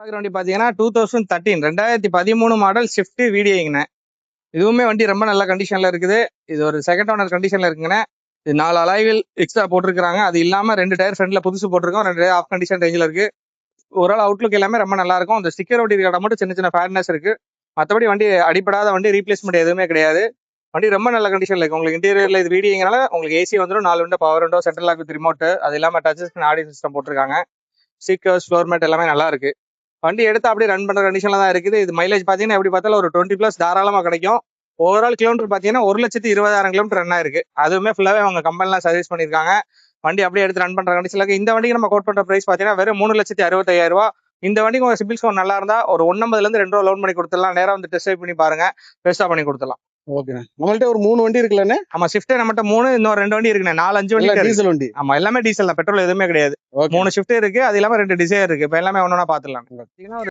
வண்டி பாத்தீங்கன்னா 2013 model Swift VDIங்கண்ணே. இதுவுமே வண்டி ரொம்ப நல்ல கண்டிஷன்ல இருக்குது. இது ஒரு செகண்ட் ஓனர் கண்டிஷன்ல இருக்குங்கண்ணே. இது 4 அலாய்வில் எக்ஸ்ட்ரா போட்டிருக்காங்க. அது இல்லாம 2 டயர் ஃப்ரண்ட்ல புதுசு போட்டிருக்கோம். 2 டயர் ஆஃப் கண்டிஷன் ரேஞ்சில் இருக்கு. ஓரளவு அவுட்லுக் எல்லாமே ரொம்ப நல்லா இருக்கும். அந்த ஸ்டிக்கர் ஒட்டி இருக்க மட்டும் சின்ன சின்ன ஃபேட்னஸ் இருக்கு. மற்றபடி வண்டி அடிப்படாத வண்டி, ரீப்ளேஸ்மெண்ட் எதுவுமே கிடையாது. வண்டி ரொம்ப நல்ல கண்டிஷன்ல இருக்கு. உங்களுக்கு இன்டீரியர்ல இது VDIங்கனால உங்களுக்கு ஏசி வந்துடும், 4 window, power window, central lock with remote, அது இல்லாம டச் ஸ்கிரீன் ஆடியோ சிஸ்டம் போட்டிருக்காங்க. சீக்கர்ஸ், ஃப்ளோர் மேட் எல்லாமே நல்லா இருக்கு. வண்டி எடுத்து அப்படியே ரன் பண்ற கண்டிஷன்ல தான் இருக்குது. இது மைலேஜ் பாத்தீங்கன்னா எப்படி பார்த்தாலும் ஒரு 20+ தாராளமா கிடைக்கும். ஓவரால் கிலோமீட்டர் பாத்தீங்கன்னா 1,20,000 கிலோமீட்டர் ரன் ஆயிருக்கு. அதுவுமே ஃபுல்லாவே அவங்க கம்பெனில சர்வீஸ் பண்ணிருக்காங்க. வண்டி அப்படியே எடுத்து ரன் பண்ற கண்டிஷன்ல இருக்கு. இந்த வண்டிக்கு நம்ம கோட் பண்ற பிரைஸ் பாத்தீங்கன்னா வெறும் 3,65,000 ரூபாய். இந்த வண்டிக்கு உங்க சிபில் ஸ்கோர் நல்லா இருந்தா ஒரு 1,50,000 இருந்து 2 ரூபா லோன் பண்ணி கொடுத்துடலாம். நேரா வந்து டெஸ்ட் ட்ரைவ் பண்ணி பாருங்க, பெஸ்டா பண்ணி கொடுத்துடலாம். ஓகேண்ணே. நம்மள்ட்ட ஒரு 3 வண்டி இருக்குல்லண்ணே. ஆமா, ஸ்விஃப்ட் நம்மகிட்ட 3, இன்னொரு 2 வண்டி இருக்குண்ணே. 4, 5 வண்டி டீசல் வண்டி. ஆமா, எல்லாமே டீசல் தான், பெட்ரோல் எதுவுமே கிடையாது. 3 ஸ்விஃப்ட் இருக்கு, அது இல்லாம 2 டிசைர் இருக்கு. இப்ப எல்லாமே ஒன்னொன்னா பாத்துடலாம்.